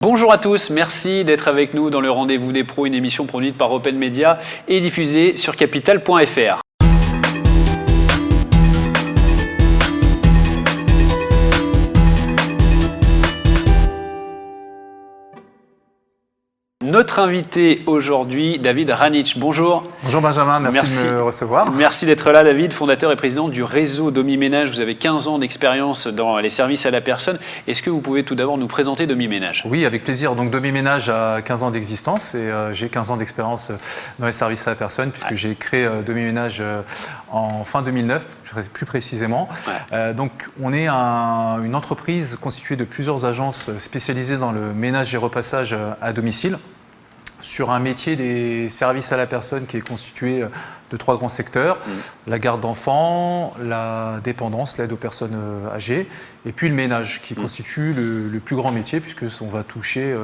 Bonjour à tous, merci d'être avec nous dans le Rendez-vous des pros, une émission produite par Open Media et diffusée sur capital.fr. Notre invité aujourd'hui, David Ranić. Bonjour. Bonjour Benjamin, merci de me recevoir. Merci d'être là, David, fondateur et président du réseau Domi-Ménage. Vous avez 15 ans d'expérience dans les services à la personne. Est-ce que vous pouvez tout d'abord nous présenter Domi-Ménage ? Oui, avec plaisir. Donc Domi-Ménage a 15 ans d'existence et j'ai 15 ans d'expérience dans les services à la personne puisque j'ai créé Domi-Ménage en fin 2009, plus précisément. Donc on est une entreprise constituée de plusieurs agences spécialisées dans le ménage et repassage à domicile, sur un métier des services à la personne qui est constitué de 3 grands secteurs, la garde d'enfants, la dépendance, l'aide aux personnes âgées, et puis le ménage qui constitue le plus grand métier puisqu'on va toucher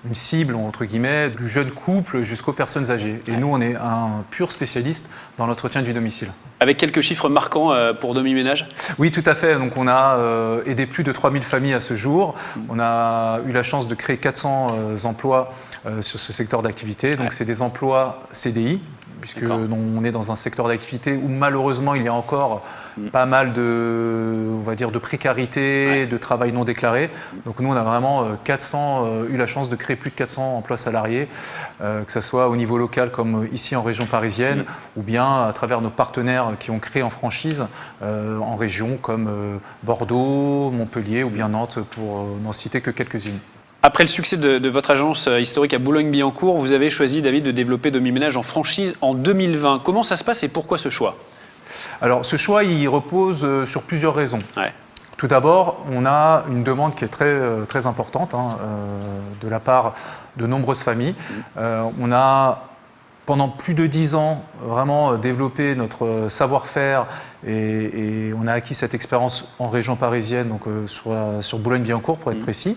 une cible, entre guillemets, du jeune couple jusqu'aux personnes âgées. Et nous, on est un pur spécialiste dans l'entretien du domicile. Avec quelques chiffres marquants pour Domi-Ménage ? Oui, tout à fait. Donc on a aidé plus de 3000 familles à ce jour. On a eu la chance de créer 400 emplois sur ce secteur d'activité. Donc c'est des emplois CDI, puisque on est dans un secteur d'activité où malheureusement il y a encore pas mal de précarité, de travail non déclaré. Donc nous on a vraiment eu la chance de créer plus de 400 emplois salariés, que ce soit au niveau local comme ici en région parisienne, ou bien à travers nos partenaires qui ont créé en franchise en région comme Bordeaux, Montpellier ou bien Nantes, pour n'en citer que quelques-unes. Après le succès de votre agence historique à Boulogne-Billancourt, vous avez choisi, David, de développer Domi-Ménage en franchise en 2020. Comment ça se passe et pourquoi ce choix ? Alors, ce choix, il repose sur plusieurs raisons. Tout d'abord, on a une demande qui est très importante de la part de nombreuses familles. On a, pendant plus de 10 ans, vraiment développé notre savoir-faire et on a acquis cette expérience en région parisienne, donc sur Boulogne-Billancourt pour être précis.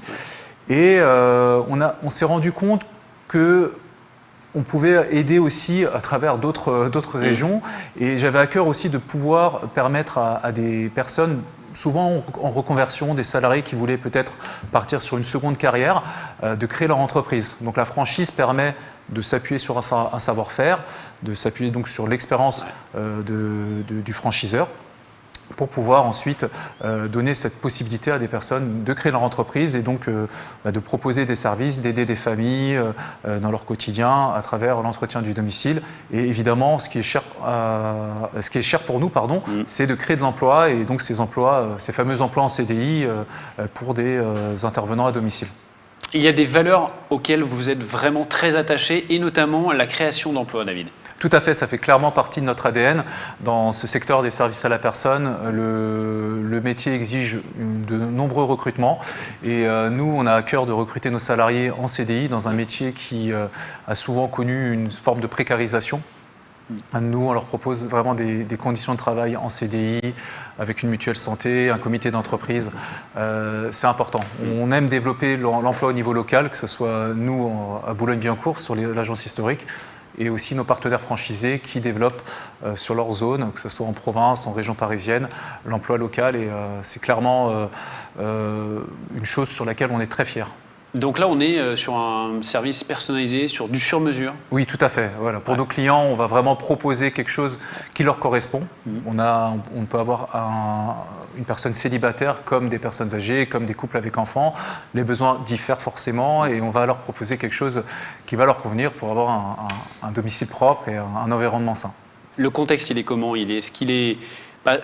Et on s'est rendu compte qu'on pouvait aider aussi à travers d'autres régions. Et j'avais à cœur aussi de pouvoir permettre à des personnes, souvent en reconversion, des salariés qui voulaient peut-être partir sur une seconde carrière, de créer leur entreprise. Donc la franchise permet de s'appuyer sur un savoir-faire, de s'appuyer donc sur l'expérience du franchiseur, pour pouvoir ensuite donner cette possibilité à des personnes de créer leur entreprise et donc de proposer des services, d'aider des familles dans leur quotidien à travers l'entretien du domicile. Et évidemment, ce qui est cher pour nous, c'est de créer de l'emploi et donc ces fameux emplois en CDI pour des intervenants à domicile. Il y a des valeurs auxquelles vous êtes vraiment très attaché et notamment la création d'emplois, David. Tout à fait, ça fait clairement partie de notre ADN. Dans ce secteur des services à la personne, le métier exige de nombreux recrutements et nous, on a à cœur de recruter nos salariés en CDI dans un métier qui a souvent connu une forme de précarisation. Nous, on leur propose vraiment des conditions de travail en CDI, avec une mutuelle santé, un comité d'entreprise. C'est important. On aime développer l'emploi au niveau local, que ce soit nous à Boulogne-Billancourt, sur l'agence historique, et aussi nos partenaires franchisés qui développent sur leur zone, que ce soit en province, en région parisienne, l'emploi local. Et c'est clairement une chose sur laquelle on est très fiers. Donc là, on est sur un service personnalisé, sur du sur-mesure. Oui, tout à fait. Voilà. Pour nos clients, on va vraiment proposer quelque chose qui leur correspond. On peut avoir une personne célibataire comme des personnes âgées, comme des couples avec enfants. Les besoins diffèrent forcément et on va leur proposer quelque chose qui va leur convenir pour avoir un domicile propre et un environnement sain. Le contexte, il est comment ? Est-ce qu'il est pas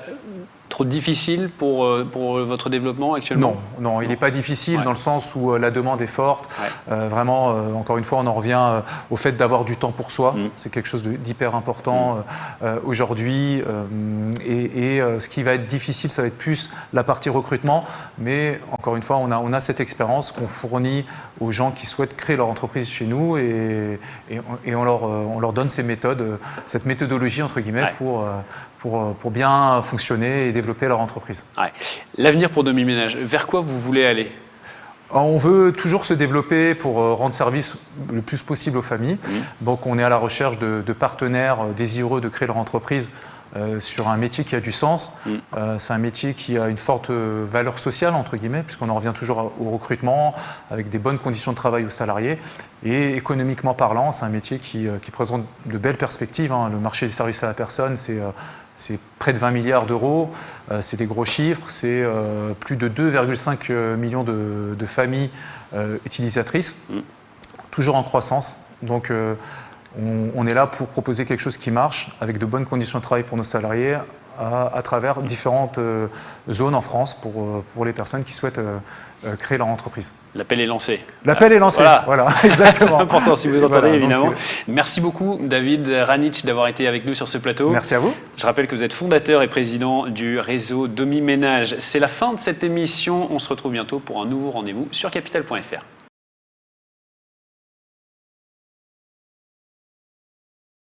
trop difficile pour votre développement actuellement ? Non, il n'est pas difficile dans le sens où la demande est forte. Vraiment, encore une fois, on en revient au fait d'avoir du temps pour soi. C'est quelque chose d'hyper important aujourd'hui. Et ce qui va être difficile, ça va être plus la partie recrutement. Mais encore une fois, on a cette expérience qu'on fournit aux gens qui souhaitent créer leur entreprise chez nous et on leur donne ces méthodes, cette méthodologie entre guillemets pour bien fonctionner et développer leur entreprise. L'avenir pour Domi-Ménage, vers quoi vous voulez aller ? On veut toujours se développer pour rendre service le plus possible aux familles. Donc on est à la recherche de partenaires désireux de créer leur entreprise sur un métier qui a du sens. C'est un métier qui a une forte valeur sociale, entre guillemets, puisqu'on en revient toujours au recrutement, avec des bonnes conditions de travail aux salariés. Et économiquement parlant, c'est un métier qui présente de belles perspectives. Le marché des services à la personne, c'est près de 20 milliards d'euros, c'est des gros chiffres, c'est plus de 2,5 millions de familles utilisatrices, toujours en croissance. Donc on est là pour proposer quelque chose qui marche, avec de bonnes conditions de travail pour nos salariés, à travers différentes zones en France pour les personnes qui souhaitent créer leur entreprise. L'appel est lancé. L'appel est lancé, voilà exactement. C'est important si vous entendez, voilà, évidemment. Donc, merci beaucoup David Ranitch d'avoir été avec nous sur ce plateau. Merci à vous. Je rappelle que vous êtes fondateur et président du réseau Domi Ménage. C'est la fin de cette émission. On se retrouve bientôt pour un nouveau rendez-vous sur capital.fr.